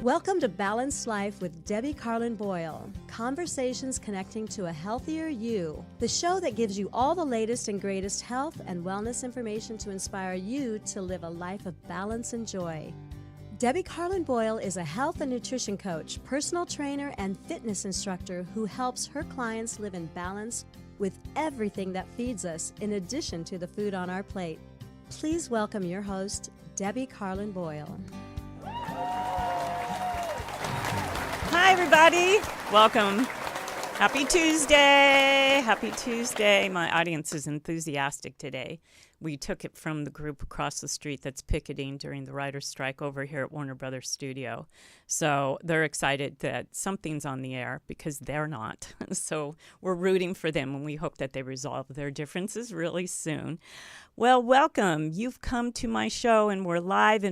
Welcome to Balanced Life with Debbie Carlin Boyle. Conversations connecting to a healthier you. The show that gives you all the latest and greatest health and wellness information to inspire you to live a life of balance and joy. Debbie Carlin Boyle is a health and nutrition coach, personal trainer, and fitness instructor who helps her clients live in balance with everything that feeds us, in addition to the food on our plate. Please welcome your host, Debbie Carlin Boyle. Hi, everybody. Welcome. Happy Tuesday. Happy Tuesday. My audience is enthusiastic today. We took it from the group across the street that's picketing during the writer's strike over here at Warner Brothers Studio. So they're excited that something's on the air because they're not. So we're rooting for them, and we hope that they resolve their differences really soon. Well, welcome. You've come to my show, and we're live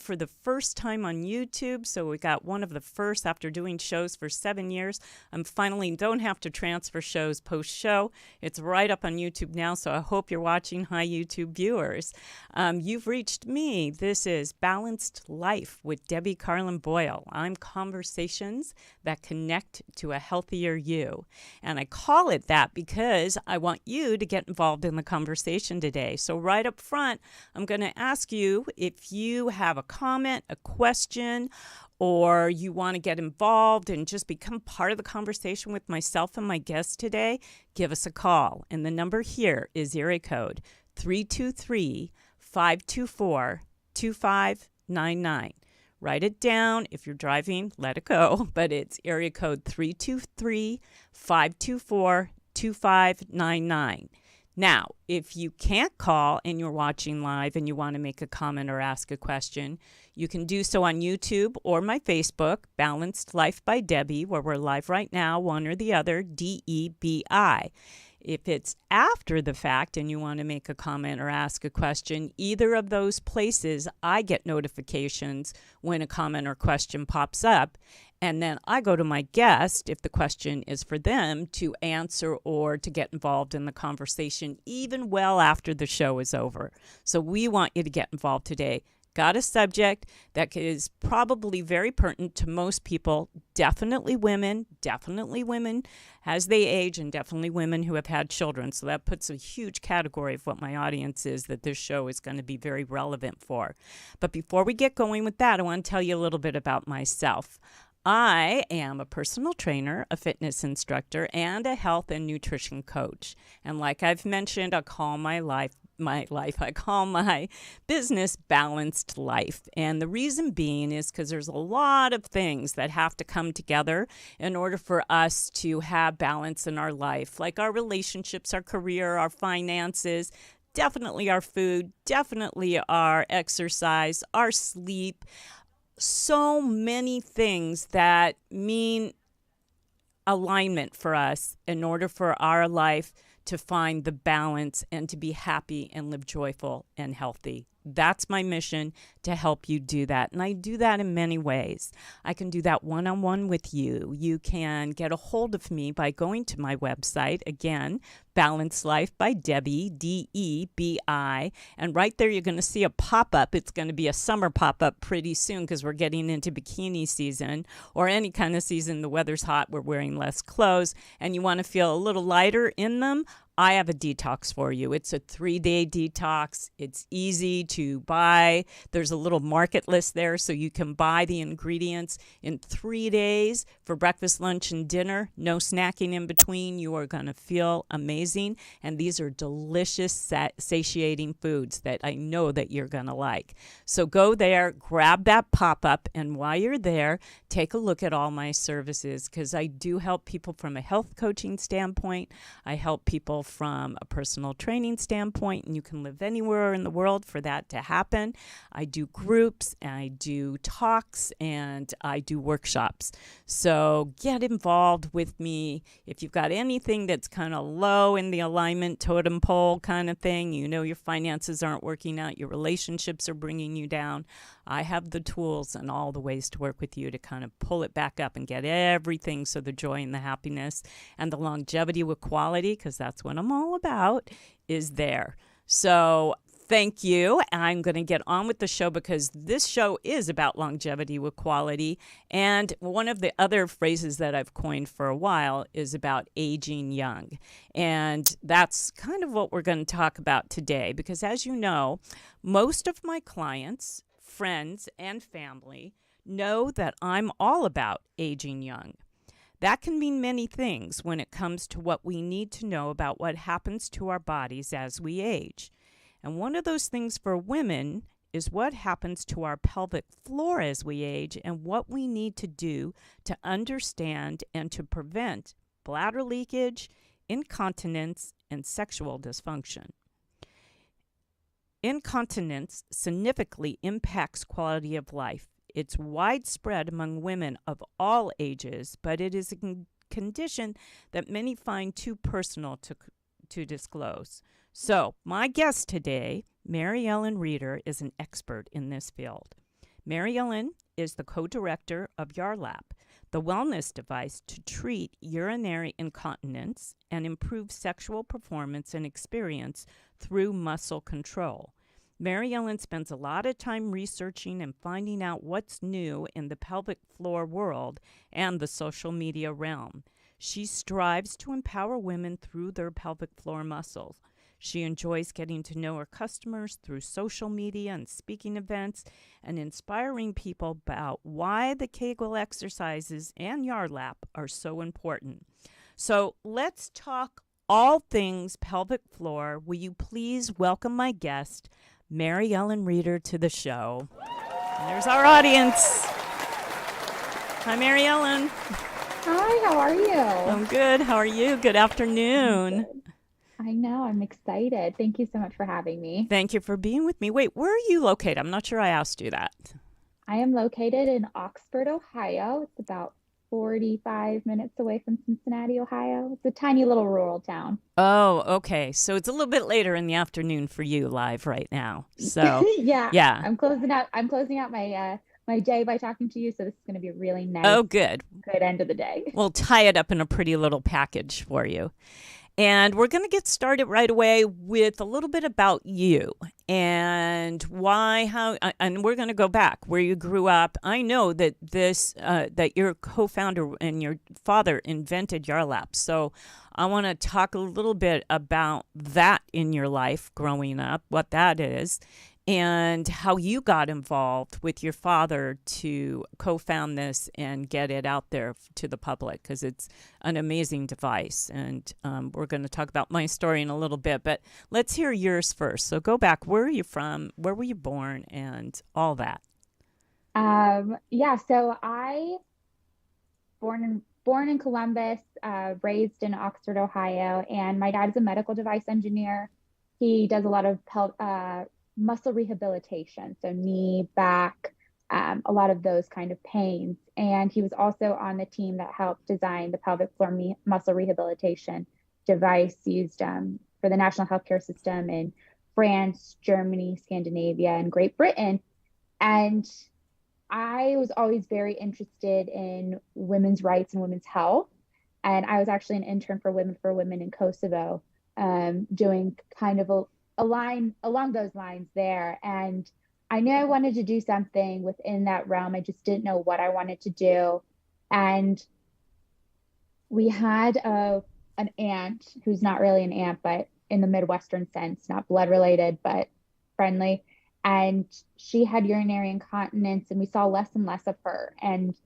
for the first time on YouTube. So we got one of the first after doing shows for 7 years. I'm finally don't have to transfer shows post-show. It's right up on YouTube now, so I hope you're watching. Hi, YouTube viewers. You've reached me. This is Balanced Life with Debbie Carlin Boyle. I'm conversations that connect to a healthier you. And I call it that because I want you to get involved in the conversation today. So right up front, I'm going to ask you if you have a comment, a question, or you want to get involved and just become part of the conversation with myself and my guest today, give us a call. And the number here is area code 323-524-2599. Write it down. If you're driving, let it go. But it's area code 323-524-2599. Now, if you can't call and you're watching live and you want to make a comment or ask a question, you can do so on YouTube or my Facebook, Balanced Life by Debbie, where we're live right now, one or the other, DEBI. If it's after the fact and you want to make a comment or ask a question, either of those places, I get notifications when a comment or question pops up. And then I go to my guest, if the question is for them, to answer or to get involved in the conversation, even well after the show is over. So we want you to get involved today. Got a subject that is probably very pertinent to most people, definitely women as they age, and definitely women who have had children. So that puts a huge category of what my audience is that this show is going to be very relevant for. But before we get going with that, I want to tell you a little bit about myself. I am a personal trainer, a fitness instructor, and a health and nutrition coach. And like I've mentioned, I call my business Balanced Life. And the reason being is because there's a lot of things that have to come together in order for us to have balance in our life, like our relationships, our career, our finances, definitely our food, definitely our exercise, our sleep. So many things that mean alignment for us in order for our life to find the balance and to be happy and live joyful and healthy. That's my mission, to help you do that. And I do that in many ways. I can do that one-on-one with you. You can get a hold of me by going to my website, again, Balanced Life by Debbie, DEBI. And right there, you're going to see a pop-up. It's going to be a summer pop-up pretty soon because we're getting into bikini season, or any kind of season. The weather's hot. We're wearing less clothes, and you want to feel a little lighter in them. I have a detox for you. It's a 3-day detox. It's easy to buy. There's a little market list there, so you can buy the ingredients in 3 days for breakfast, lunch, and dinner. No snacking in between. You are going to feel amazing. And these are delicious, satiating foods that I know that you're going to like. So go there, grab that pop-up, and while you're there, take a look at all my services, because I do help people from a health coaching standpoint. I help people from a personal training standpoint, and you can live anywhere in the world for that to happen. I do groups, and I do talks, and I do workshops. So get involved with me. If you've got anything that's kind of low in the alignment totem pole kind of thing, you know your finances aren't working out, your relationships are bringing you down, I have the tools and all the ways to work with you to kind of pull it back up and get everything, so the joy and the happiness and the longevity with quality, because that's what I'm all about, is there. So Thank you. I'm going to get on with the show because this show is about longevity with quality. And one of the other phrases that I've coined for a while is about aging young. And that's kind of what we're going to talk about today because, as you know, most of my clients, friends, and family know that I'm all about aging young. That can mean many things when it comes to what we need to know about what happens to our bodies as we age. And one of those things for women is what happens to our pelvic floor as we age and what we need to do to understand and to prevent bladder leakage, incontinence, and sexual dysfunction. Incontinence significantly impacts quality of life. It's widespread among women of all ages, but it is a condition that many find too personal to disclose. So, my guest today, MaryEllen Reider, is an expert in this field. MaryEllen is the co-director of Yarlap, the wellness device to treat urinary incontinence and improve sexual performance and experience through muscle control. MaryEllen spends a lot of time researching and finding out what's new in the pelvic floor world and the social media realm. She strives to empower women through their pelvic floor muscles. She enjoys getting to know her customers through social media and speaking events and inspiring people about why the Kegel exercises and Yarlap are so important. So let's talk all things pelvic floor. Will you please welcome my guest, MaryEllen Reider, to the show? And there's our audience. Hi, MaryEllen. Hi, how are you? I'm good. How are you? Good afternoon. I know, I'm excited. Thank you so much for having me. Thank you for being with me. Wait, where are you located? I'm not sure I asked you that. I am located in Oxford, Ohio. It's about 45 minutes away from Cincinnati, Ohio. It's a tiny little rural town. Oh, okay. So it's a little bit later in the afternoon for you live right now. So yeah. I'm closing out my day by talking to you, so this is going to be a really nice, good end of the day. We'll tie it up in a pretty little package for you. And we're going to get started right away with a little bit about you and and we're going to go back where you grew up. I know that that your co-founder and your father invented Yarlap. So I want to talk a little bit about that in your life growing up, what that is, and how you got involved with your father to co-found this and get it out there to the public, because it's an amazing device. And we're going to talk about my story in a little bit, but let's hear yours first. So go back. Where are you from? Where were you born? And all that. So I born in Columbus, raised in Oxford, Ohio, and my dad is a medical device engineer. He does a lot of muscle rehabilitation, so knee, back, a lot of those kind of pains. And he was also on the team that helped design the pelvic floor muscle rehabilitation device used for the national healthcare system in France, Germany, Scandinavia, and Great Britain. And I was always very interested in women's rights and women's health. And I was actually an intern for Women in Kosovo, doing kind of a line along those lines there. And I knew I wanted to do something within that realm. I just didn't know what I wanted to do. And we had an aunt who's not really an aunt, but in the Midwestern sense, not blood related, but friendly. And she had urinary incontinence, and we saw less and less of her. And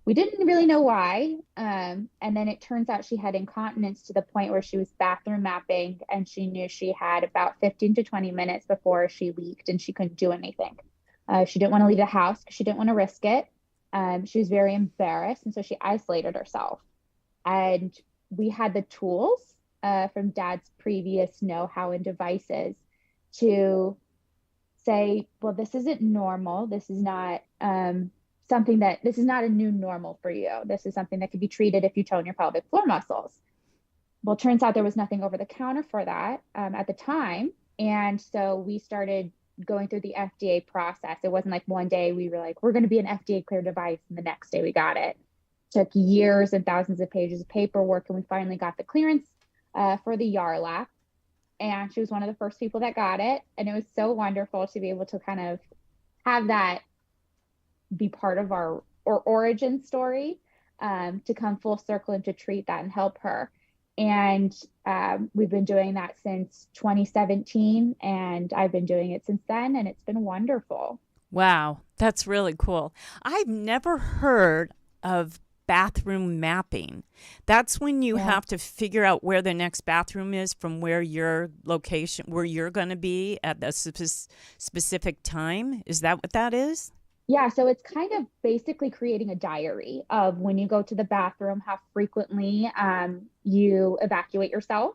we didn't really know why. And then it turns out she had incontinence to the point where she was bathroom mapping, and she knew she had about 15 to 20 minutes before she leaked, and she couldn't do anything. She didn't want to leave the house because she didn't want to risk it. She was very embarrassed, and so she isolated herself. And we had the tools from Dad's previous know-how and devices to say, well, this isn't normal. This is not this is not a new normal for you. This is something that could be treated if you tone your pelvic floor muscles. Well, it turns out there was nothing over the counter for that at the time. And so we started going through the FDA process. It wasn't like one day we were like, we're going to be an FDA cleared device, and the next day we got it. Took years and thousands of pages of paperwork, and we finally got the clearance for the Yarlap. and she was one of the first people that got it. And it was so wonderful to be able to kind of have that be part of our origin story, to come full circle and to treat that and help her. And we've been doing that since 2017, and I've been doing it since then, and it's been wonderful. Wow, that's really cool. I've never heard of bathroom mapping. That's when you have to figure out where the next bathroom is from where your location, where you're going to be at a specific time. Is that what that is? Yeah, so it's kind of basically creating a diary of when you go to the bathroom, how frequently you evacuate yourself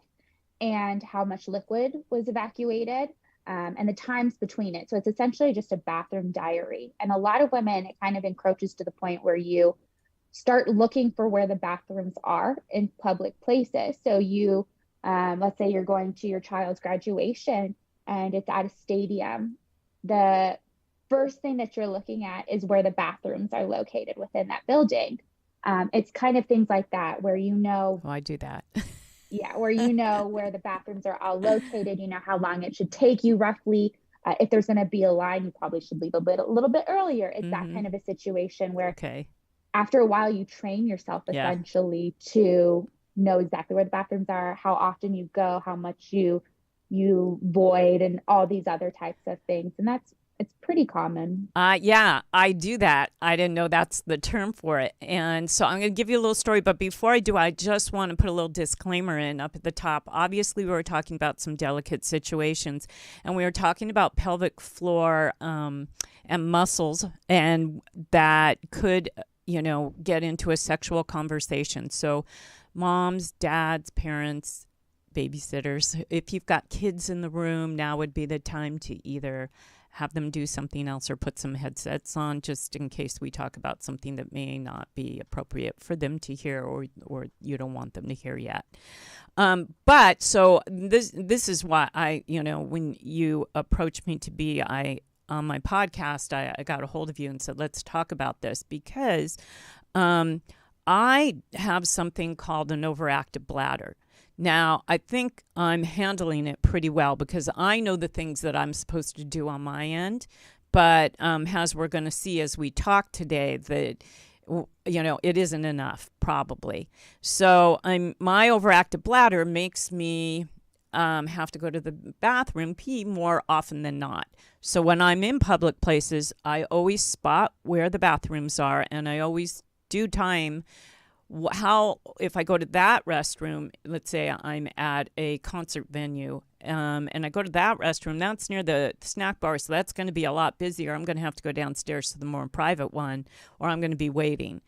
and how much liquid was evacuated, and the times between it. So it's essentially just a bathroom diary. And a lot of women, it kind of encroaches to the point where you start looking for where the bathrooms are in public places. So you, let's say you're going to your child's graduation and it's at a stadium. The first thing that you're looking at is where the bathrooms are located within that building. It's kind of things like that where you know. Oh, I do that. Yeah, where you know where the bathrooms are all located, you know how long it should take you roughly. If there's going to be a line, you probably should leave a little bit earlier. It's that kind of a situation where after a while you train yourself essentially to know exactly where the bathrooms are, how often you go, how much you void, and all these other types of things. And it's pretty common. Yeah, I do that. I didn't know that's the term for it. And so I'm going to give you a little story. But before I do, I just want to put a little disclaimer in up at the top. Obviously, we were talking about some delicate situations. And we were talking about pelvic floor and muscles. And that could, get into a sexual conversation. So moms, dads, parents, babysitters, if you've got kids in the room, now would be the time to either have them do something else or put some headsets on just in case we talk about something that may not be appropriate for them to hear or you don't want them to hear yet. But so this is why I, when you approached me to be on my podcast, I got a hold of you and said, let's talk about this because I have something called an overactive bladder. Now, I think I'm handling it pretty well because I know the things that I'm supposed to do on my end. But as we're going to see as we talk today, that, it isn't enough, probably. So my overactive bladder makes me have to go to the bathroom, pee more often than not. So when I'm in public places, I always spot where the bathrooms are, and I always do time if I go to that restroom, let's say I'm at a concert venue, and I go to that restroom, that's near the snack bar, so that's going to be a lot busier. I'm going to have to go downstairs to the more private one, or I'm going to be waiting.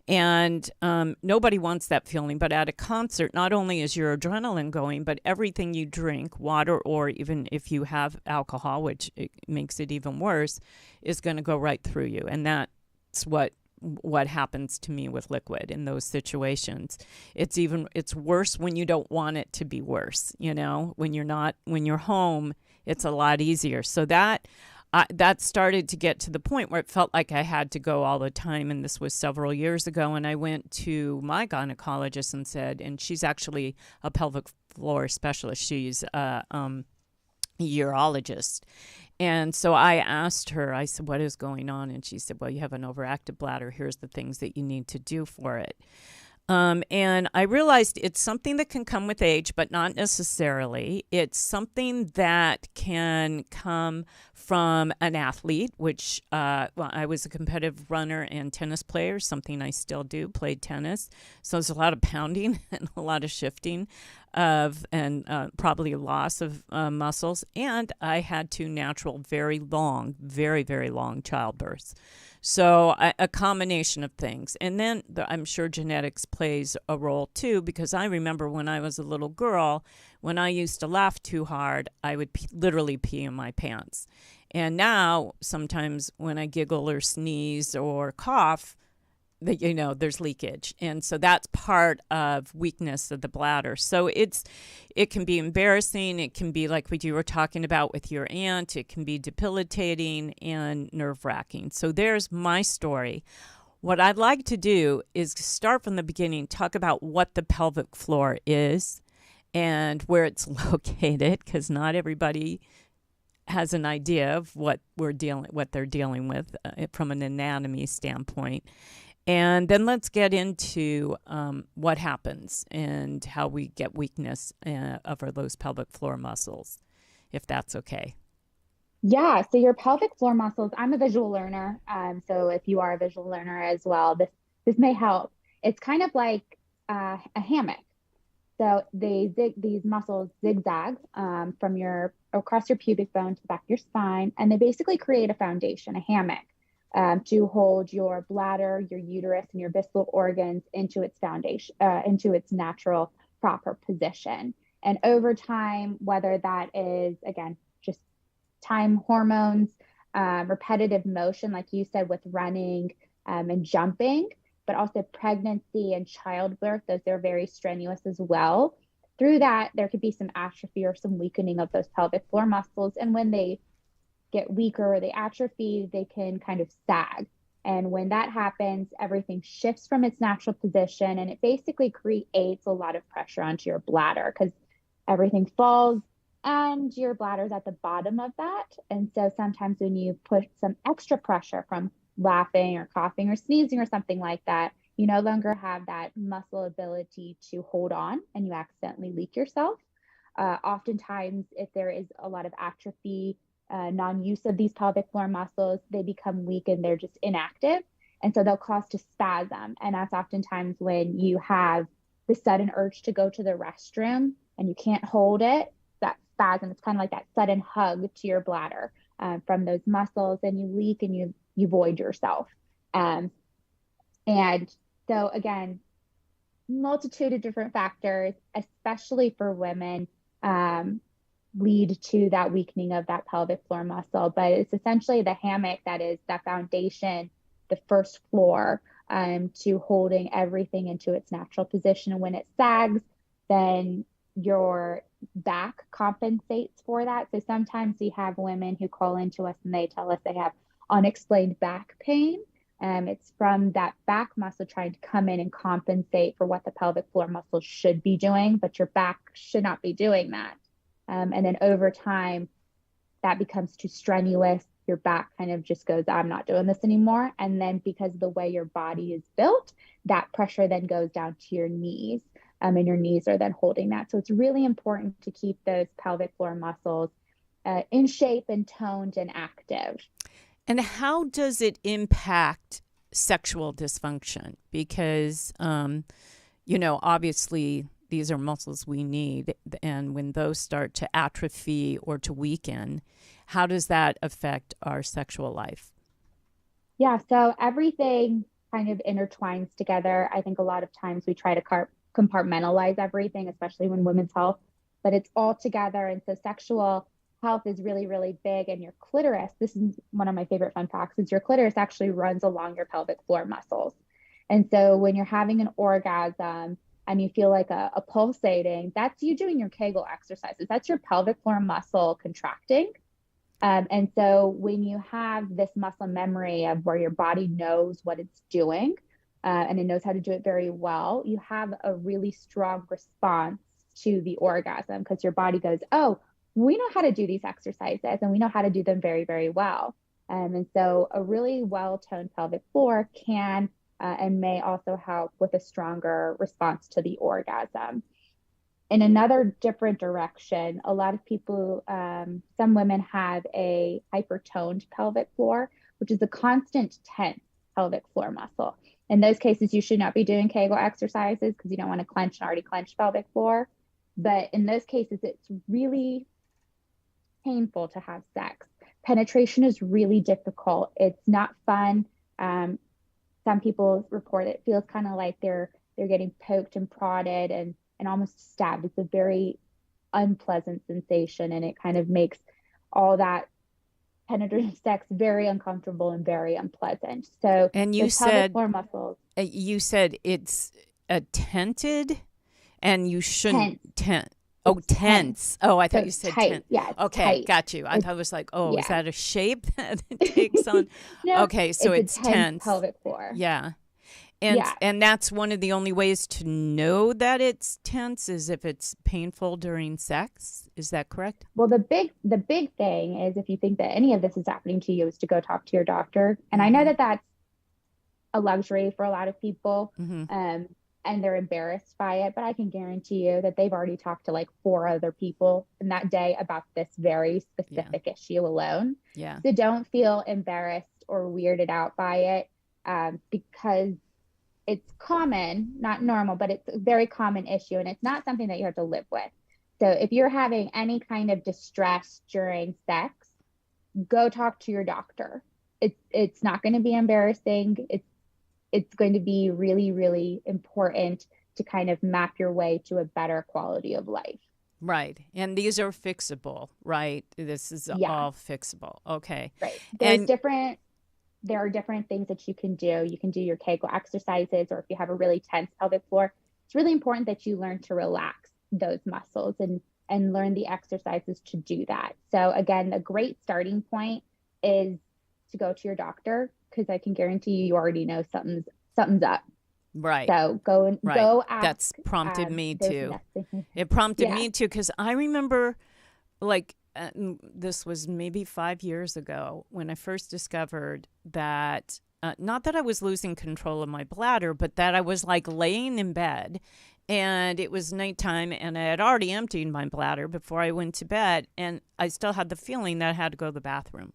And nobody wants that feeling, but at a concert, not only is your adrenaline going, but everything you drink, water, or even if you have alcohol, which it makes it even worse, is going to go right through you. And that's what happens to me with liquid in those situations. It's worse when you don't want it to be worse. When you're home, it's a lot easier. So that started to get to the point where it felt like I had to go all the time. And this was several years ago. And I went to my gynecologist and said, and she's actually a pelvic floor specialist. She's a urologist. And so I asked her, I said, what is going on? And she said, well, you have an overactive bladder. Here's the things that you need to do for it. And I realized it's something that can come with age, but not necessarily. It's something that can come from an athlete, which I was a competitive runner and tennis player, something I still do, played tennis. So there's a lot of pounding and a lot of shifting and probably a loss of muscles. And I had 2 natural, very long, very, very long childbirths. So a combination of things. And then I'm sure genetics plays a role too, because I remember when I was a little girl, when I used to laugh too hard, I would literally pee in my pants. And now sometimes when I giggle or sneeze or cough, there's leakage. And so that's part of weakness of the bladder. So it can be embarrassing. It can be like what you were talking about with your aunt. It can be debilitating and nerve-wracking. So there's my story. What I'd like to do is start from the beginning, talk about what the pelvic floor is, and where it's located, because not everybody has an idea of what they're dealing with from an anatomy standpoint. And then let's get into what happens and how we get weakness of those pelvic floor muscles, if that's okay. Yeah, so your pelvic floor muscles, I'm a visual learner. So if you are a visual learner as well, this may help. It's kind of like a hammock. So these muscles zigzag across your pubic bone to the back of your spine, and they basically create a foundation, a hammock, to hold your bladder, your uterus, and your visceral organs into its foundation, into its natural, proper position. And over time, whether that is, again, just time hormones, repetitive motion, like you said, with running and jumping, but also pregnancy and childbirth, those are very strenuous as well. Through that, there could be some atrophy or some weakening of those pelvic floor muscles. And when they get weaker or they atrophy, they can kind of sag. And when that happens, everything shifts from its natural position, and it basically creates a lot of pressure onto your bladder because everything falls and your bladder's at the bottom of that. And so sometimes when you put some extra pressure from laughing or coughing or sneezing or something like that, you no longer have that muscle ability to hold on, and you accidentally leak yourself. Oftentimes, if there is a lot of atrophy, non-use of these pelvic floor muscles, they become weak and they're just inactive. And so they'll cause to spasm. And that's oftentimes when you have the sudden urge to go to the restroom and you can't hold it, that spasm, it's kind of like that sudden hug to your bladder from those muscles, and you leak and you void yourself. And so again, multitude of different factors, especially for women, lead to that weakening of that pelvic floor muscle. But it's essentially the hammock that is that foundation, the first floor to holding everything into its natural position. And when it sags, then your back compensates for that. So sometimes we have women who call into us and they tell us they have unexplained back pain. It's from that back muscle trying to come in and compensate for what the pelvic floor muscle should be doing, but your back should not be doing that. And then over time, that becomes too strenuous. Your back kind of just goes, I'm not doing this anymore. And then because of the way your body is built, that pressure then goes down to your knees. And your knees are then holding that. So it's really important to keep those pelvic floor muscles in shape and toned and active. And how does it impact sexual dysfunction? Because, obviously these are muscles we need. And when those start to atrophy or to weaken, how does that affect our sexual life? Yeah, so everything kind of intertwines together. I think a lot of times we try to compartmentalize everything, especially when women's health, but it's all together. And so sexual health is really, really big. And your clitoris, this is one of my favorite fun facts, is your clitoris actually runs along your pelvic floor muscles. And so when you're having an orgasm and you feel like a pulsating, that's you doing your Kegel exercises. That's your pelvic floor muscle contracting. And so when you have this muscle memory of where your body knows what it's doing, and it knows how to do it very well, you have a really strong response to the orgasm because your body goes, oh, we know how to do these exercises and we know how to do them very, very well. And so a really well-toned pelvic floor can and may also help with a stronger response to the orgasm. In another different direction, a lot of people, some women have a hypertoned pelvic floor, which is a constant tense pelvic floor muscle. In those cases, you should not be doing Kegel exercises because you don't want to clench an already clenched pelvic floor. But in those cases, it's really painful to have sex. Penetration is really difficult. It's not fun. Some people report it feels kind of like they're getting poked and prodded and almost stabbed. It's a very unpleasant sensation, and it kind of makes all that penetrative sex very uncomfortable and very unpleasant. So, and you said floor muscles. You said it's a tented, and you shouldn't tent. Oh, tense. Oh, I thought you said tense. Yeah. Okay, tight. Got you. I thought it was like, yeah. Is that a shape that it takes on? No, okay, so it's tense. Pelvic floor. Yeah. And that's one of the only ways to know that it's tense is if it's painful during sex. Is that correct? Well, the big thing is, if you think that any of this is happening to you, is to go talk to your doctor. And I know that that's a luxury for a lot of people, and they're embarrassed by it, but I can guarantee you that they've already talked to like 4 other people in that day about this very specific issue alone. Yeah. So don't feel embarrassed or weirded out by it, because it's common, not normal, but it's a very common issue, and it's not something that you have to live with. So if you're having any kind of distress during sex, go talk to your doctor. It's not going to be embarrassing. It's going to be really, really important to kind of map your way to a better quality of life. Right. And these are fixable, right? This is all fixable. Okay. Right. There are different things that you can do. You can do your Kegel exercises, or if you have a really tense pelvic floor, it's really important that you learn to relax those muscles and learn the exercises to do that. So again, a great starting point is to go to your doctor, because I can guarantee you already know something's up. Right. So go ask. That's prompted me too. It prompted me too, because I remember this was maybe 5 years ago when I first discovered that, not that I was losing control of my bladder, but that I was like laying in bed and it was nighttime and I had already emptied my bladder before I went to bed, and I still had the feeling that I had to go to the bathroom.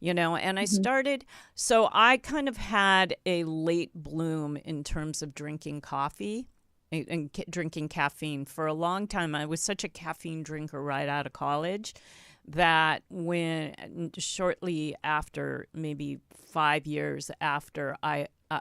And I started, so I kind of had a late bloom in terms of drinking coffee and drinking caffeine. For a long time, I was such a caffeine drinker right out of college that shortly after, maybe 5 years after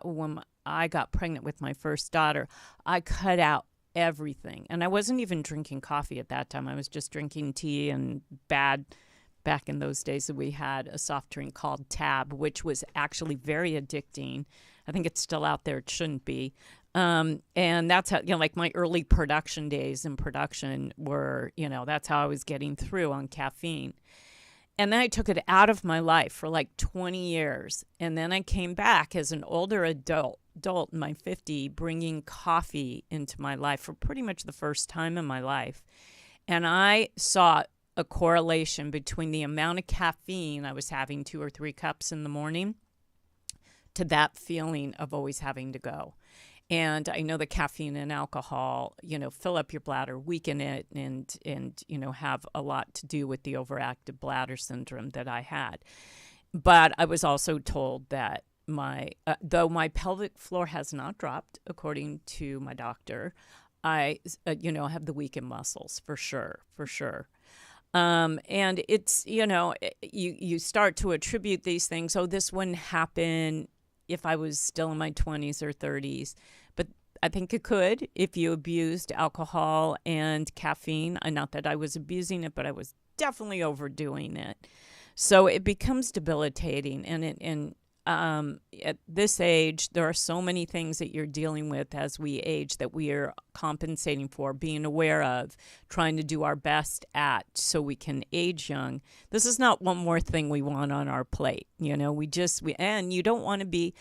when I got pregnant with my first daughter, I cut out everything. And I wasn't even drinking coffee at that time. I was just drinking tea and back in those days, we had a soft drink called Tab, which was actually very addicting. I think it's still out there. It shouldn't be. And that's how, like my early production days in production were, that's how I was getting through on caffeine. And then I took it out of my life for like 20 years. And then I came back as an older adult in my 50s, bringing coffee into my life for pretty much the first time in my life. And I saw a correlation between the amount of caffeine I was having, 2 or 3 cups in the morning, to that feeling of always having to go. And I know that caffeine and alcohol, fill up your bladder, weaken it, and have a lot to do with the overactive bladder syndrome that I had. But I was also told that though my pelvic floor has not dropped, according to my doctor, I, have the weakened muscles for sure. And it's, you start to attribute these things. Oh, this wouldn't happen if I was still in my 20s or 30s. But I think it could if you abused alcohol and caffeine. Not that I was abusing it, but I was definitely overdoing it. So it becomes debilitating. And at this age, there are so many things that you're dealing with as we age that we are compensating for, being aware of, trying to do our best at so we can age young. This is not one more thing we want on our plate. And you don't want to be,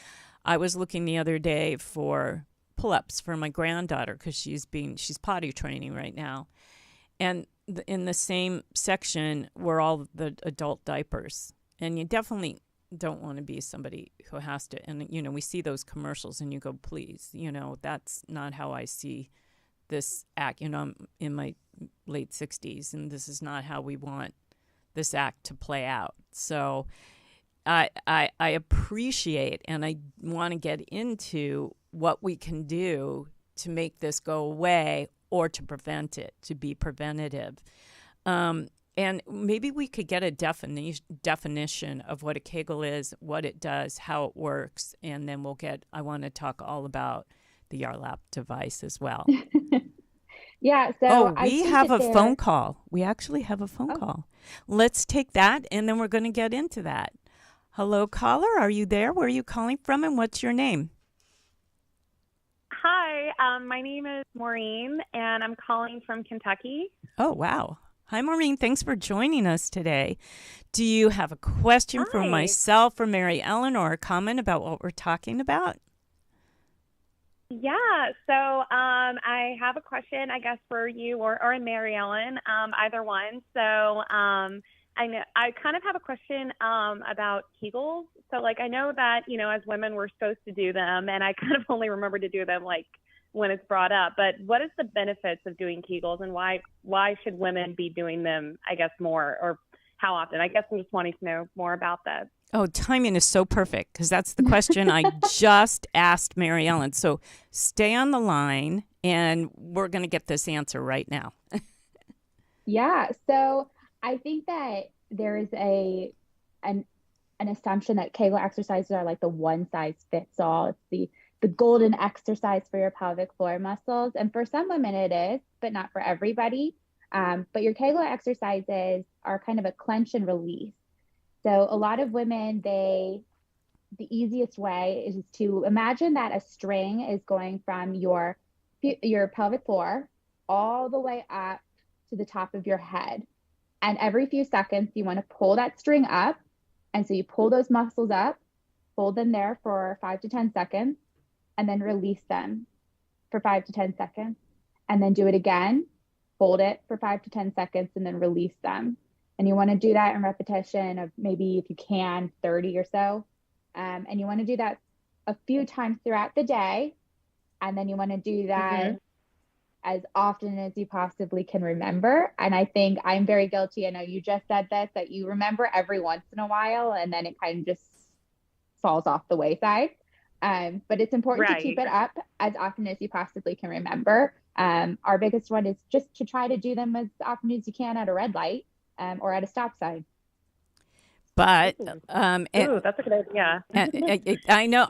I was looking the other day for pull-ups for my granddaughter because she's potty training right now. And in the same section were all the adult diapers. And you definitely don't want to be somebody who has to, and we see those commercials and you go, please, that's not how I see this act. I'm in my late 60s and this is not how we want this act to play out. So I appreciate, and I want to get into what we can do to make this go away or to prevent it, to be preventative. And maybe we could get a definition of what a Kegel is, what it does, how it works, and then I want to talk all about the Yarlap device as well. Yeah. So we have a phone call. We actually have a phone call. Let's take that, and then we're going to get into that. Hello, caller. Are you there? Where are you calling from, and what's your name? Hi. My name is Maureen, and I'm calling from Kentucky. Oh, wow. Hi, Maureen. Thanks for joining us today. Do you have a question for myself or MaryEllen, or a comment about what we're talking about? Yeah, so I have a question, I guess, for you or MaryEllen, either one. So I know I kind of have a question about Kegels. So like I know that, as women we're supposed to do them, and I kind of only remember to do them like when it's brought up. But what is the benefits of doing Kegels, and why should women be doing them, I guess, more, or how often? I guess I'm just wanting to know more about that. Oh, timing is so perfect because that's the question I just asked MaryEllen. So stay on the line and we're going to get this answer right now. Yeah, so I think that there is an assumption that Kegel exercises are like the one size fits all. It's the golden exercise for your pelvic floor muscles. And for some women it is, but not for everybody. But your Kegel exercises are kind of a clench and release. So a lot of women, the easiest way is to imagine that a string is going from your pelvic floor all the way up to the top of your head. And every few seconds, you want to pull that string up. And so you pull those muscles up, hold them there for 5 to 10 seconds, and then release them for 5 to 10 seconds. And then do it again, hold it for 5 to 10 seconds, and then release them. And you want to do that in repetition of maybe, if you can, 30 or so. And you want to do that a few times throughout the day. And then you want to do that as often as you possibly can remember. And I think I'm very guilty. I know you just said this, that you remember every once in a while, and then it kind of just falls off the wayside. But it's important to keep it up as often as you possibly can remember. Our biggest one is just to try to do them as often as you can at a red light. Or at a stop sign. But that's a good idea. I know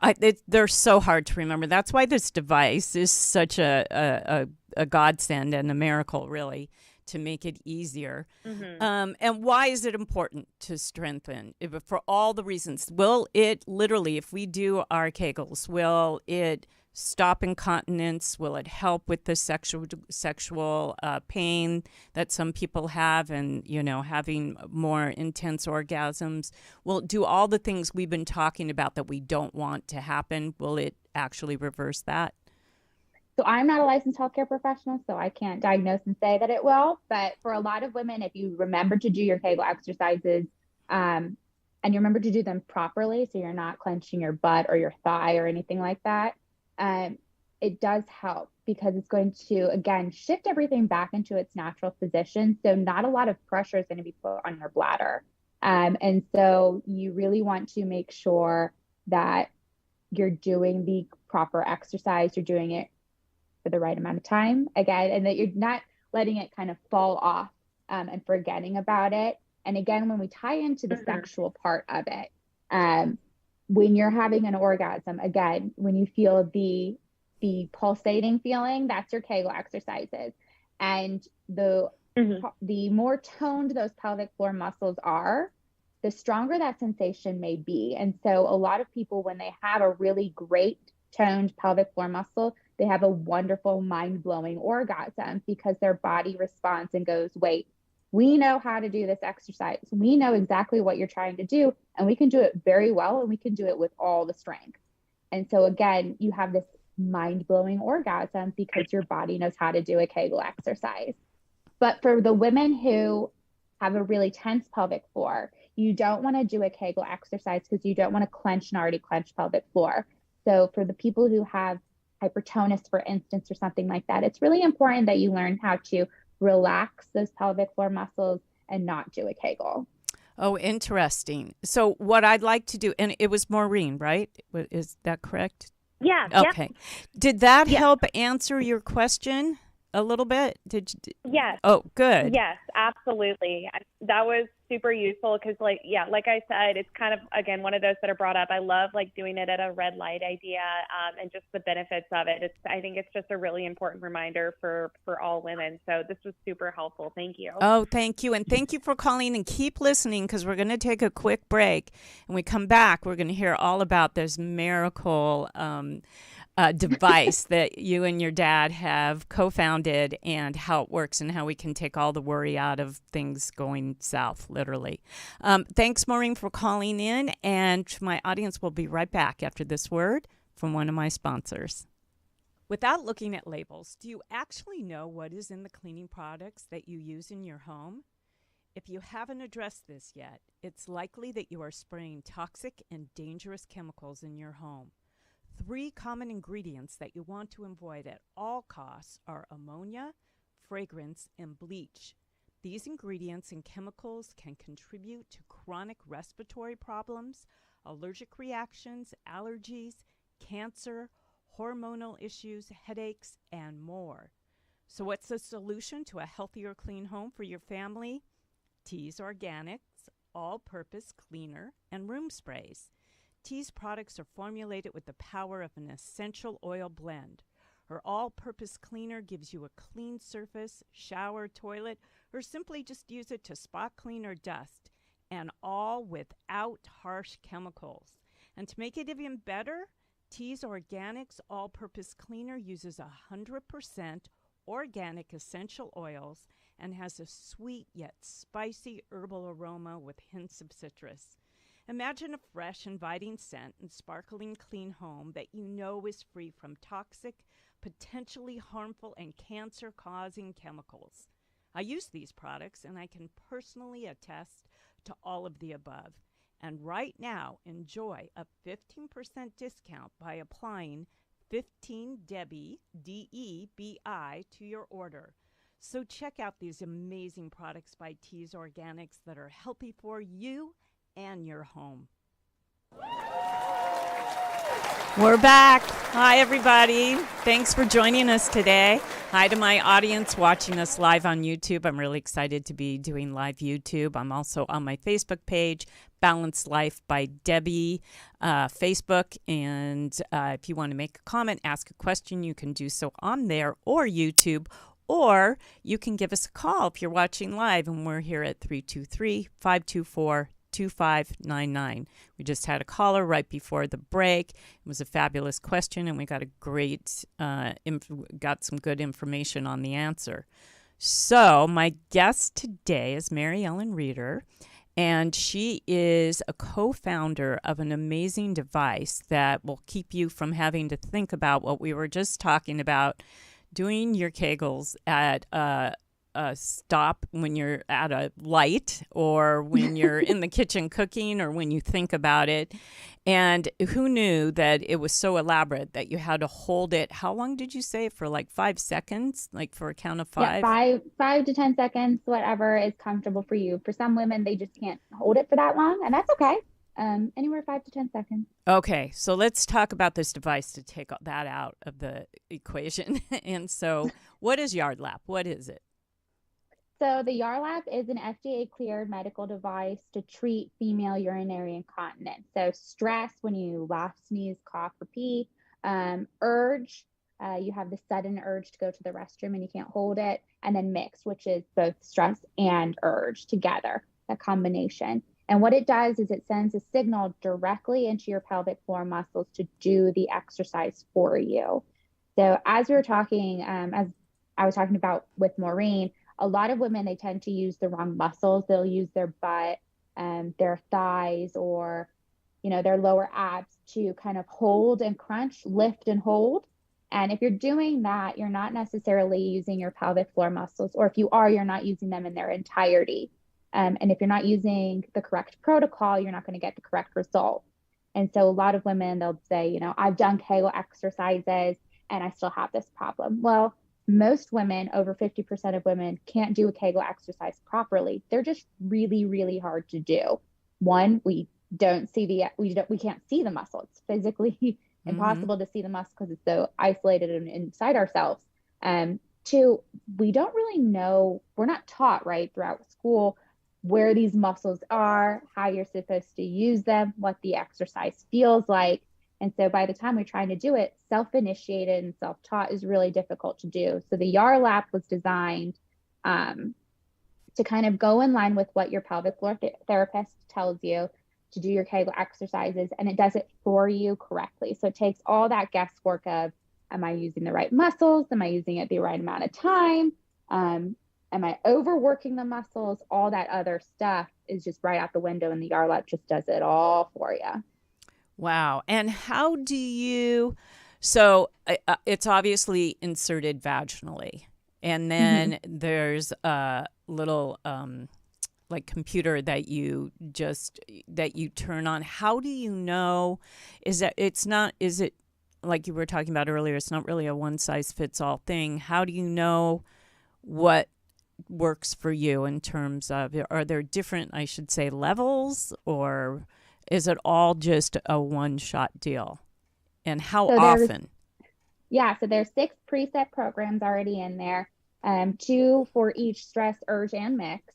they're so hard to remember. That's why this device is such a godsend and a miracle, really, to make it easier. And why is it important to strengthen? For all the reasons. Will it literally, if we do our Kegels, will it stop incontinence? Will it help with the sexual pain that some people have, and having more intense orgasms? Will it do all the things we've been talking about that we don't want to happen? Will it actually reverse that? So I'm not a licensed healthcare professional, so I can't diagnose and say that it will. But for a lot of women, if you remember to do your Kegel exercises, and you remember to do them properly, so you're not clenching your butt or your thigh or anything like that, it does help, because it's going to, again, shift everything back into its natural position. So not a lot of pressure is going to be put on your bladder. And so you really want to make sure that you're doing the proper exercise, you're doing it for the right amount of time, again, and that you're not letting it kind of fall off and forgetting about it. And again, when we tie into the sexual part of it, when you're having an orgasm, again, when you feel the pulsating feeling, that's your Kegel exercises. And the more toned those pelvic floor muscles are, the stronger that sensation may be. And so a lot of people, when they have a really great toned pelvic floor muscle, they have a wonderful, mind-blowing orgasm, because their body responds and goes, wait, we know how to do this exercise. We know exactly what you're trying to do, and we can do it very well, and we can do it with all the strength. And so again, you have this mind-blowing orgasm because your body knows how to do a Kegel exercise. But for the women who have a really tense pelvic floor, you don't want to do a Kegel exercise because you don't want to clench an already clenched pelvic floor. So for the people who have hypertonus, for instance, or something like that, it's really important that you learn how to relax those pelvic floor muscles and not do a Kegel. Oh, interesting. So what I'd like to do, and it was Maureen, right? Is that correct? Yeah. Okay. Yep. Did that help answer your question a little bit? Yes. Oh, good. Yes, absolutely. That was super useful because, like I said, it's kind of, again, one of those that are brought up. I love doing it at a red light idea and just the benefits of it. I think it's just a really important reminder for all women. So this was super helpful. Thank you. Oh, thank you. And thank you for calling, and keep listening, because we're going to take a quick break. And we come back, we're going to hear all about this miracle device that you and your dad have co-founded, and how it works, and how we can take all the worry out of things going south, literally. Thanks, Maureen, for calling in, and my audience will be right back after this word from one of my sponsors. Without looking at labels, do you actually know what is in the cleaning products that you use in your home? If you haven't addressed this yet, it's likely that you are spraying toxic and dangerous chemicals in your home. 3 common ingredients that you want to avoid at all costs are ammonia, fragrance, and bleach. These ingredients and chemicals can contribute to chronic respiratory problems, allergic reactions, allergies, cancer, hormonal issues, headaches, and more. So what's the solution to a healthier, clean home for your family? Tease Organics all-purpose cleaner and room sprays. Tease products are formulated with the power of an essential oil blend. Her all-purpose cleaner gives you a clean surface, shower, toilet, or simply just use it to spot clean or dust, and all without harsh chemicals. And to make it even better, Tease Organics all-purpose cleaner uses 100% organic essential oils and has a sweet yet spicy herbal aroma with hints of citrus. Imagine a fresh, inviting scent and sparkling clean home that you know is free from toxic, potentially harmful, and cancer-causing chemicals. I use these products, and I can personally attest to all of the above. And right now, enjoy a 15% discount by applying 15DEBBI, DEBI, to your order. So check out these amazing products by Tease Organics that are healthy for you and your home. We're back. Hi, everybody. Thanks for joining us today. Hi to my audience watching us live on YouTube. I'm really excited to be doing live YouTube. I'm also on my Facebook page, Balanced Life by Debbie, Facebook. And if you want to make a comment, ask a question, you can do so on there or YouTube. Or you can give us a call if you're watching live, and we're here at 323-524-2599. We just had a caller right before the break. It was a fabulous question, and we got a great, got some good information on the answer. So my guest today is MaryEllen Reider, and she is a co-founder of an amazing device that will keep you from having to think about what we were just talking about, doing your Kegels at a stop when you're at a light, or when you're in the kitchen cooking, or when you think about it. And who knew that it was so elaborate that you had to hold it? How long did you say? For like 5 seconds, like for a count of 5? Yeah, 5 to 10 seconds, whatever is comfortable for you. For some women, they just can't hold it for that long, and that's okay. Anywhere 5 to 10 seconds. Okay, so let's talk about this device to take that out of the equation. And so what is Yarlap? What is it? So the Yarlap is an FDA-cleared medical device to treat female urinary incontinence. So stress, when you laugh, sneeze, cough, or pee, urge, you have the sudden urge to go to the restroom and you can't hold it, and then mixed, which is both stress and urge together, that combination. And what it does is it sends a signal directly into your pelvic floor muscles to do the exercise for you. So as we were talking, as I was talking about with Maureen, a lot of women, they tend to use the wrong muscles. They'll use their butt, their thighs, or, their lower abs to kind of hold and crunch, lift and hold. And if you're doing that, you're not necessarily using your pelvic floor muscles, or if you are, you're not using them in their entirety. And if you're not using the correct protocol, you're not going to get the correct result. And so a lot of women, they'll say, I've done Kegel exercises and I still have this problem. Well, most women, over 50% of women, can't do a Kegel exercise properly. They're just really, really hard to do. One, we can't see the muscle. It's physically impossible to see the muscle because it's so isolated and inside ourselves. Two, we don't really know, we're not taught right throughout school where these muscles are, how you're supposed to use them, what the exercise feels like. And so by the time we're trying to do it, self-initiated and self-taught is really difficult to do. So the Yarlap was designed to kind of go in line with what your pelvic floor therapist tells you to do your Kegel exercises, and it does it for you correctly. So it takes all that guesswork of, am I using the right muscles? Am I using it the right amount of time? Am I overworking the muscles? All that other stuff is just right out the window, and the Yarlap just does it all for you. Wow. And how do you So it's obviously inserted vaginally. And then there's a little like computer that you turn on. How do you know is it like you were talking about earlier, it's not really a one size fits all thing. How do you know what works for you in terms of, are there different, I should say, levels, or is it all just a one shot deal? And how often? So there's 6 preset programs already in there, 2 for each stress, urge, and mix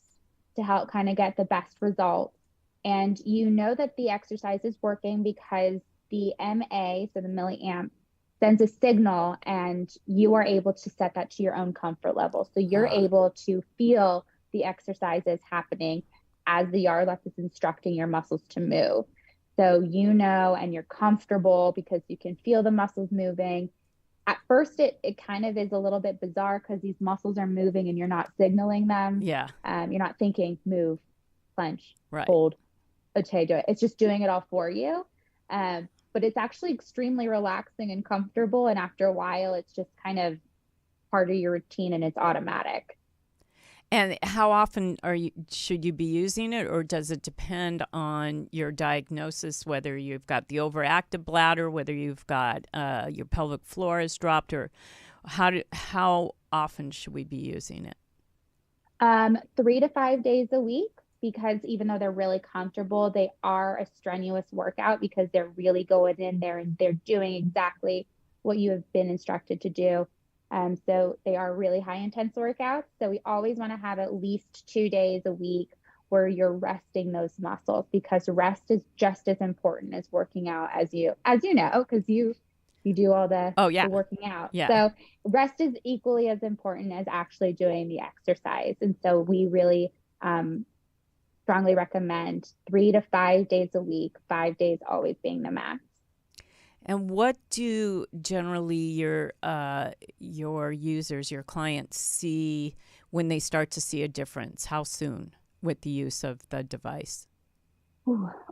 to help kind of get the best results. And you know that the exercise is working because the MA, so the milliamp, sends a signal, and you are able to set that to your own comfort level. So you're able to feel the exercises happening as the Yarlap is instructing your muscles to move. So you know, and you're comfortable because you can feel the muscles moving. At first, it kind of is a little bit bizarre because these muscles are moving and you're not signaling them. Yeah. You're not thinking, move, clench, right. hold, okay, do it. It's just doing it all for you. But it's actually extremely relaxing and comfortable. And after a while, it's just kind of part of your routine and it's automatic. And how often should you be using it, or does it depend on your diagnosis, whether you've got the overactive bladder, whether you've got your pelvic floor has dropped, or how often should we be using it? 3 to 5 days a week, because even though they're really comfortable, they are a strenuous workout because they're really going in there and they're doing exactly what you have been instructed to do. So they are really high intense workouts. So we always want to have at least 2 days a week where you're resting those muscles, because rest is just as important as working out, as you know, because you do all the working out. Yeah. So rest is equally as important as actually doing the exercise. And so we really strongly recommend 3 to 5 days a week, 5 days always being the max. And what do generally your users, your clients, see when they start to see a difference? How soon with the use of the device?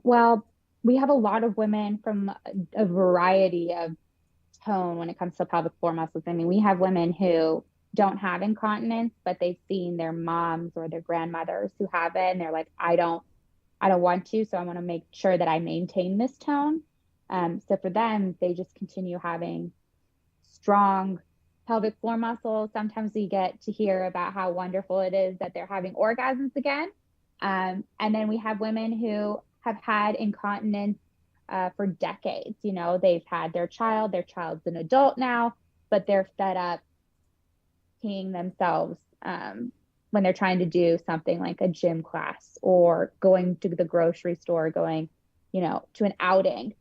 Well, we have a lot of women from a variety of tone when it comes to pelvic floor muscles. I mean, we have women who don't have incontinence, but they've seen their moms or their grandmothers who have it, and they're like, I don't want to, so I want to make sure that I maintain this tone. So for them, they just continue having strong pelvic floor muscles. Sometimes we get to hear about how wonderful it is that they're having orgasms again. And then we have women who have had incontinence for decades. You know, they've had their child's an adult now, but they're fed up peeing themselves when they're trying to do something like a gym class or going to the grocery store, going, to an outing.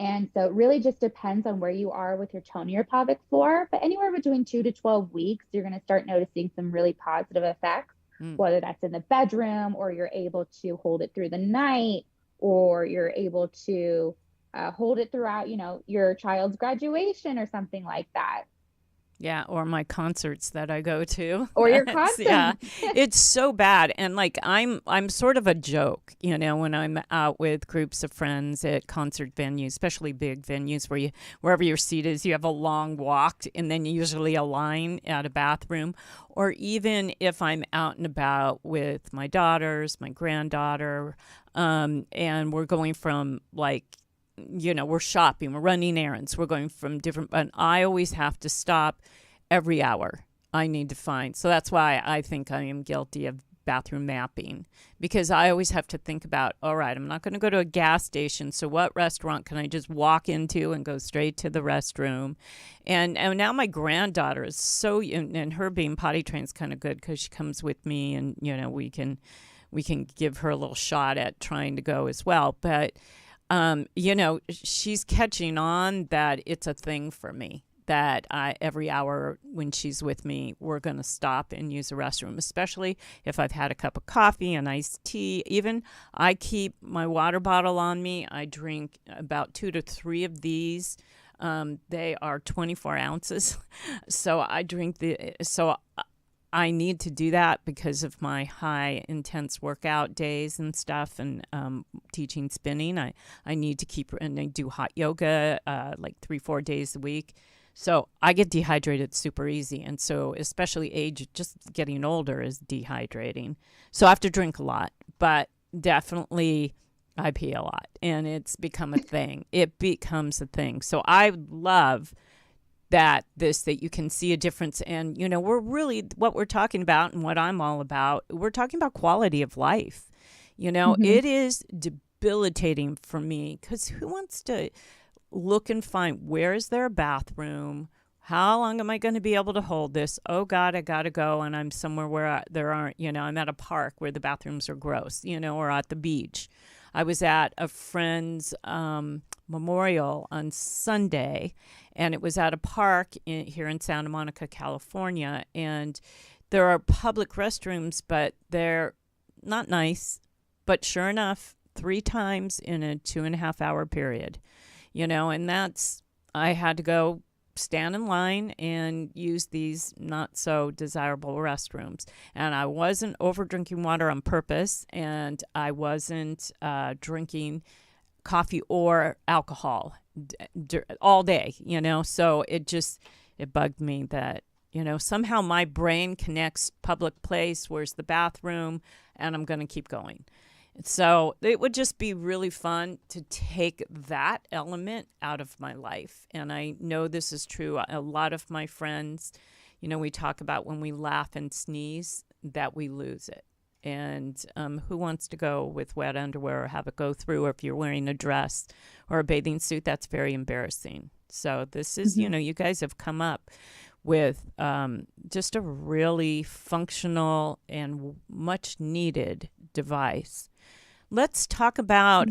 And so it really just depends on where you are with your tone of your pelvic floor, but anywhere between 2 to 12 weeks, you're going to start noticing some really positive effects, whether that's in the bedroom, or you're able to hold it through the night, or you're able to hold it throughout, your child's graduation or something like that. Yeah, or my concerts that I go to. Or your concerts. Yeah, it's so bad. And like I'm sort of a joke, when I'm out with groups of friends at concert venues, especially big venues where wherever your seat is, you have a long walk and then usually a line at a bathroom. Or even if I'm out and about with my daughters, my granddaughter, and we're going from we're shopping, we're running errands, we're going from different, but I always have to stop every hour. I need to find. So that's why I think I am guilty of bathroom mapping, because I always have to think about, all right, I'm not going to go to a gas station. So what restaurant can I just walk into and go straight to the restroom? And now my granddaughter is so, and her being potty trained is kind of good because she comes with me and, we can give her a little shot at trying to go as well. But she's catching on that it's a thing for me, that every hour when she's with me, we're going to stop and use the restroom, especially if I've had a cup of coffee, an iced tea. Even I keep my water bottle on me. I drink about 2 to 3 of these. They are 24 ounces. So I drink I need to do that because of my high intense workout days and stuff, and teaching spinning. I need to keep, and I do hot yoga like 3-4 days a week. So I get dehydrated super easy. And so especially age, just getting older is dehydrating. So I have to drink a lot, but definitely I pee a lot, and it's become a thing. It becomes a thing. So I love that you can see a difference. And, we're really, what we're talking about and what I'm all about, we're talking about quality of life. It is debilitating for me, because who wants to look and find, where is there a bathroom? How long am I going to be able to hold this? Oh God, I got to go. And I'm somewhere where there aren't, I'm at a park where the bathrooms are gross, or at the beach. I was at a friend's memorial on Sunday, and it was at a park here in Santa Monica, California. And there are public restrooms, but they're not nice. But sure enough, 3 times in a 2.5-hour period, and I had to go stand in line and use these not so desirable restrooms. And I wasn't over drinking water on purpose, and I wasn't drinking coffee or alcohol all day, so it bugged me that, somehow my brain connects public place, where's the bathroom, and I'm going to keep going. So it would just be really fun to take that element out of my life. And I know this is true. A lot of my friends, we talk about when we laugh and sneeze that we lose it. And who wants to go with wet underwear or have it go through? Or if you're wearing a dress or a bathing suit, that's very embarrassing. So this is, you guys have come up with just a really functional and much needed device. Let's talk about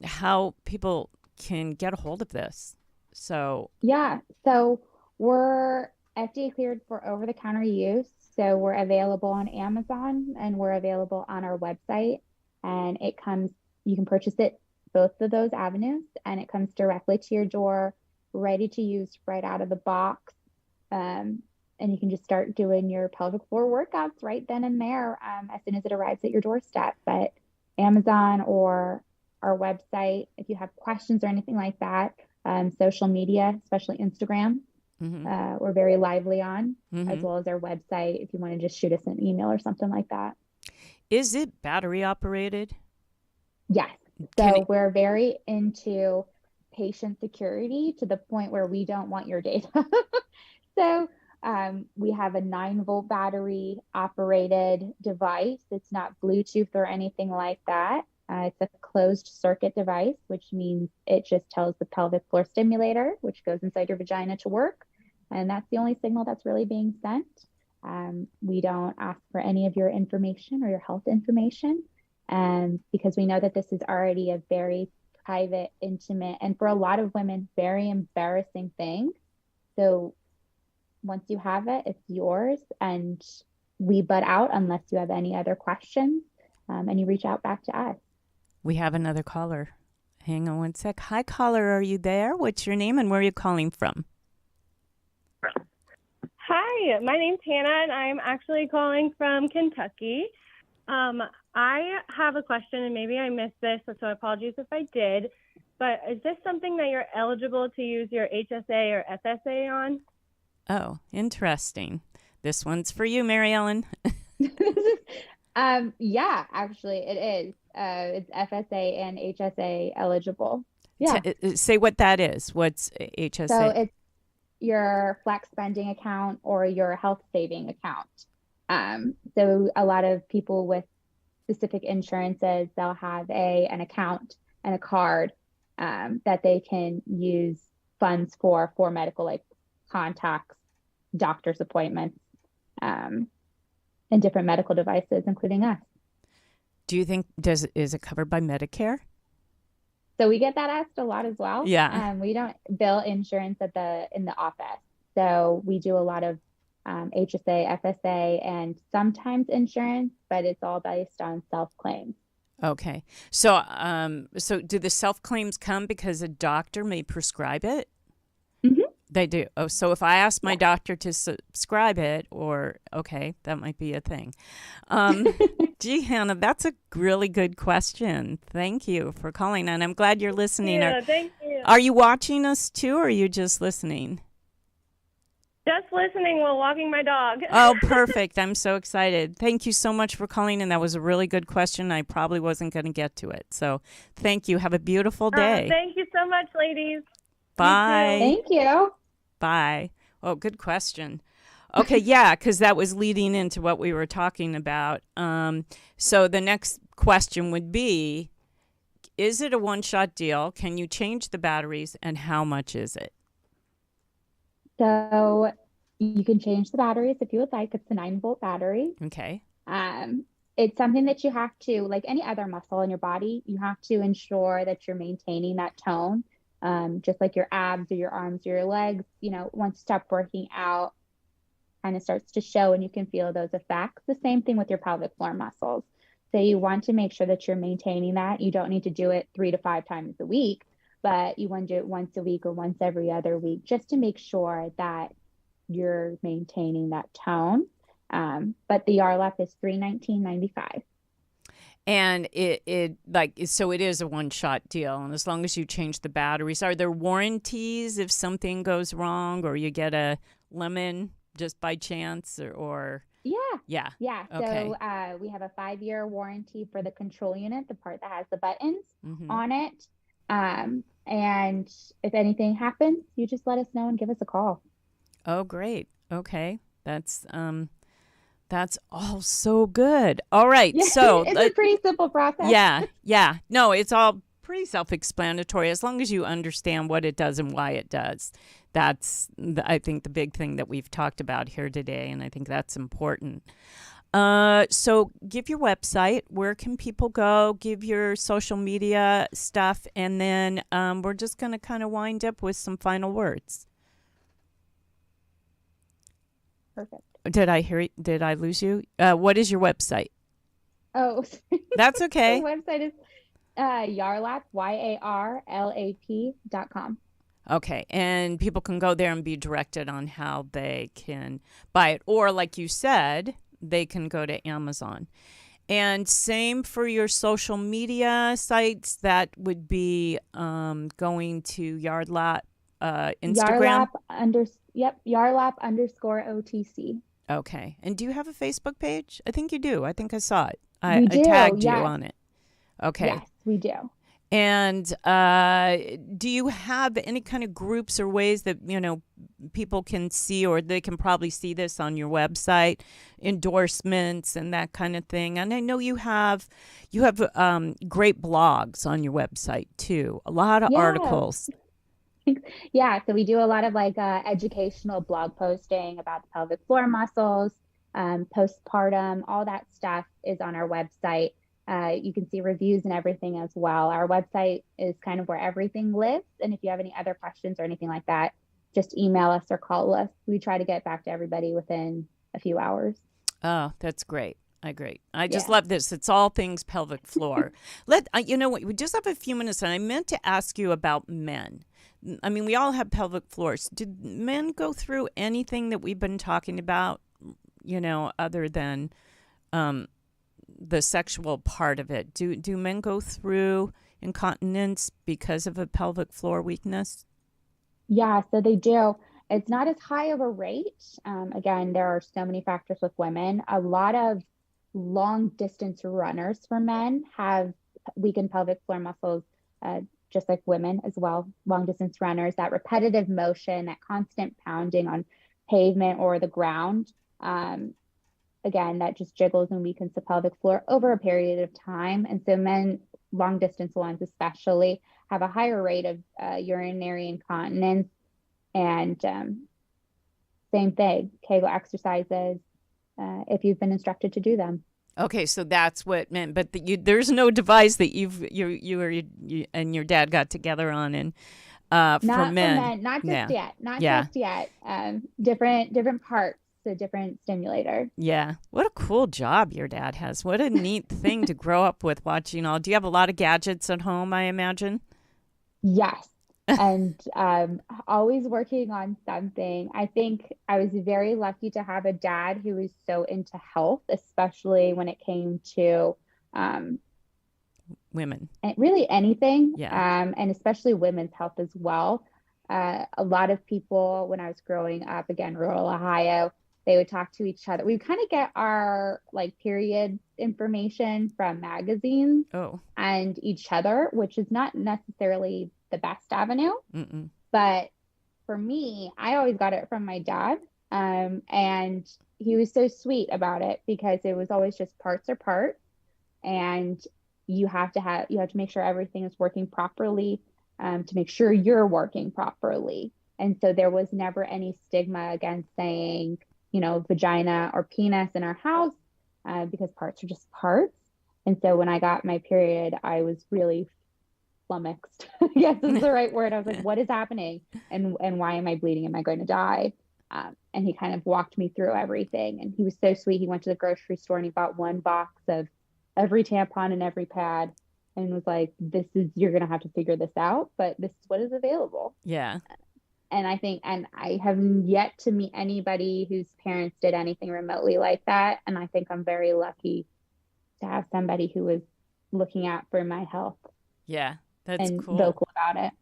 how people can get a hold of this. So we're FDA cleared for over-the-counter use. So we're available on Amazon, and we're available on our website. And you can purchase it both of those avenues, and it comes directly to your door, ready to use right out of the box. And you can just start doing your pelvic floor workouts right then and there as soon as it arrives at your doorstep. But Amazon or our website, if you have questions or anything like that, social media, especially Instagram, we're very lively on, as well as our website, if you want to just shoot us an email or something like that. Is it battery operated? Yes. So we're very into patient security to the point where we don't want your data. So we have a 9-volt battery operated device. It's not Bluetooth or anything like that. It's a closed circuit device, which means it just tells the pelvic floor stimulator, which goes inside your vagina, to work. And that's the only signal that's really being sent. We don't ask for any of your information or your health information, because we know that this is already a very private, intimate, and for a lot of women, very embarrassing thing. So once you have it, it's yours, and we butt out unless you have any other questions, and you reach out back to us. We have another caller. Hang on one sec. Hi, caller. Are you there? What's your name and where are you calling from? Hi, my name's Hannah, and I'm actually calling from Kentucky. I have a question, and maybe I missed this, so apologies if I did, but is this something that you're eligible to use your HSA or FSA on? Oh, interesting. This one's for you, MaryEllen. Yeah, actually it is. It's FSA and HSA eligible. Yeah. Say what that is. What's HSA? So it's your flex spending account or your health saving account. So a lot of people with specific insurances, they'll have an account and a card that they can use funds for medical, like contacts, doctor's appointments, and different medical devices, including us. Do you think is it covered by Medicare? So we get that asked a lot as well. Yeah. We don't bill insurance in the office. So we do a lot of HSA, FSA, and sometimes insurance, but it's all based on self-claims. Okay. So so do the self-claims come because a doctor may prescribe it? They do. Oh, so if I ask my doctor to subscribe it, okay, that might be a thing. Gee, Hannah, that's a really good question. Thank you for calling, and I'm glad you're listening. Yeah, thank you. Are you watching us too, or are you just listening? Just listening while walking my dog. Oh, perfect. I'm so excited. Thank you so much for calling, and that was a really good question. I probably wasn't going to get to it. So thank you. Have a beautiful day. Thank you so much, ladies. Bye. Thank you. Bye. Oh, good question. Okay, yeah, because that was leading into what we were talking about. So the next question would be, is it a one-shot deal? Can you change the batteries, and how much is it? So you can change the batteries if you would like. It's a 9-volt battery. Okay. It's something that you have to, like any other muscle in your body, you have to ensure that you're maintaining that tone. Just like your abs or your arms or your legs, once you stop working out, kind of starts to show and you can feel those effects. The same thing with your pelvic floor muscles. So you want to make sure that you're maintaining that. You don't need to do it 3 to 5 times a week, but you want to do it once a week or once every other week, just to make sure that you're maintaining that tone. But the Yarlap is $319.95. And so it is a one-shot deal, and as long as you change the batteries. Are there warranties if something goes wrong, or you get a lemon just by chance, or? Yeah. Okay. So we have a 5-year warranty for the control unit, the part that has the buttons on it. And if anything happens, you just let us know and give us a call. Oh, great. Okay. That's all so good. All right. So it's a pretty simple process. Yeah. No, it's all pretty self-explanatory as long as you understand what it does and why it does. That's, I think, the big thing that we've talked about here today, and I think that's important. So give your website. Where can people go? Give your social media stuff, and then we're just going to kind of wind up with some final words. Perfect. Did I lose you? What is your website? Oh, that's okay. The website is Yarlap, YARLAP.com. Okay, and people can go there and be directed on how they can buy it, or like you said, they can go to Amazon. And same for your social media sites. That would be going to Yarlap Instagram. Yarlap_OTC. Okay. And do you have a Facebook page? I think you do. I think I saw it. We do, I tagged yes. you on it. Okay. Yes, we do. And do you have any kind of groups or ways that, people can see, or they can probably see this on your website, endorsements and that kind of thing? And I know you have great blogs on your website too. A lot of articles. Yeah, so we do a lot of educational blog posting about the pelvic floor muscles, postpartum, all that stuff is on our website. You can see reviews and everything as well. Our website is kind of where everything lives. And if you have any other questions or anything like that, just email us or call us. We try to get back to everybody within a few hours. Oh, that's great. I just love this. It's all things pelvic floor. You know what? We just have a few minutes, and I meant to ask you about men. I mean, we all have pelvic floors. Did men go through anything that we've been talking about, other than the sexual part of it? Do men go through incontinence because of a pelvic floor weakness? Yeah, so they do. It's not as high of a rate. Again, there are so many factors with women. A lot of long distance runners for men have weakened pelvic floor muscles, just like women as well. Long distance runners, that repetitive motion, that constant pounding on pavement or the ground, again, that just jiggles and weakens the pelvic floor over a period of time. And so men, long distance ones especially, have a higher rate of urinary incontinence. And same thing, Kegel exercises, if you've been instructed to do them. Okay, so that's what meant. But there's no device that you and your dad got together on, and for men, not just yet. Different parts, so different stimulator. Yeah, what a cool job your dad has. What a neat thing to grow up with watching all. Do you have a lot of gadgets at home? I imagine. Yes. and always working on something. I think I was very lucky to have a dad who was so into health, especially when it came to women. Really anything, Yeah. and especially women's health as well. A lot of people, when I was growing up, again, rural Ohio, they would talk to each other. We kind of get our like period information from magazines Oh. and each other, which is not necessarily the best avenue. Mm-mm. But for me, I always got it from my dad. And he was so sweet about it because it was always just parts are parts. And you have to make sure everything is working properly, to make sure you're working properly. And so there was never any stigma against saying, vagina or penis in our house, because parts are just parts. And so when I got my period, I was really flummoxed. Yes, is the right word. I was like, what is happening? And why am I bleeding? Am I going to die? And he kind of walked me through everything. And he was so sweet. He went to the grocery store and he bought one box of every tampon and every pad and was like, you're going to have to figure this out, but this is what is available. Yeah. And I have yet to meet anybody whose parents did anything remotely like that. And I think I'm very lucky to have somebody who was looking out for my health. Yeah, that's and cool. vocal about it.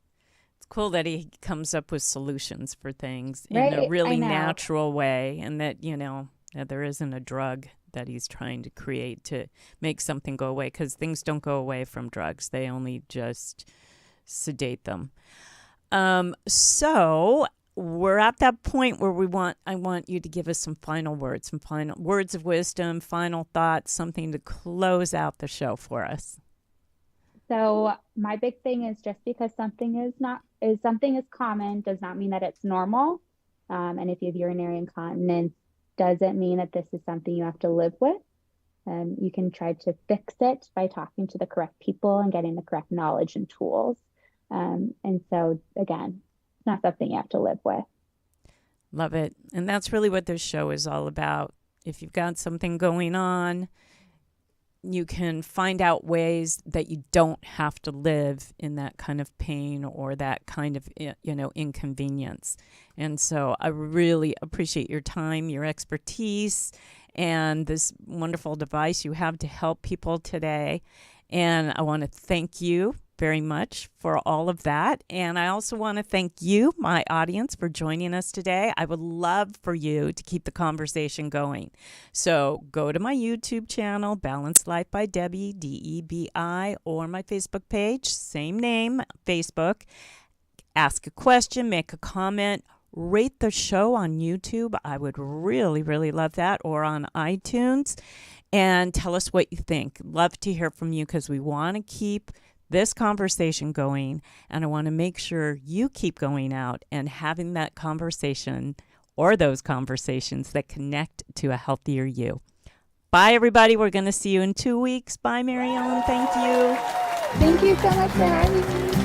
It's cool that he comes up with solutions for things Right? in a really I know. natural way, and that, that there isn't a drug that he's trying to create to make something go away, because things don't go away from drugs. They only just sedate them. So we're at that point where I want you to give us some final words of wisdom, final thoughts, something to close out the show for us. So my big thing is, just because something is common does not mean that it's normal. And if you have urinary incontinence, doesn't mean that this is something you have to live with. You can try to fix it by talking to the correct people and getting the correct knowledge and tools. And so again, it's not something you have to live with. Love it. And that's really what this show is all about. If you've got something going on, you can find out ways that you don't have to live in that kind of pain or that kind of, inconvenience. And so I really appreciate your time, your expertise, and this wonderful device you have to help people today. And I want to thank you very much for all of that. And I also want to thank you, my audience, for joining us today. I would love for you to keep the conversation going. So go to my YouTube channel, Balanced Life by Debbie, DEBI, or my Facebook page, same name, Facebook. Ask a question, make a comment, rate the show on YouTube. I would really, really love that, or on iTunes. And tell us what you think. Love to hear from you, because we want to keep this conversation going, and I want to make sure you keep going out and having that conversation or those conversations that connect to a healthier you. Bye, everybody. We're going to see you in 2 weeks. Bye, MaryEllen. Thank you. Thank you so much for having me.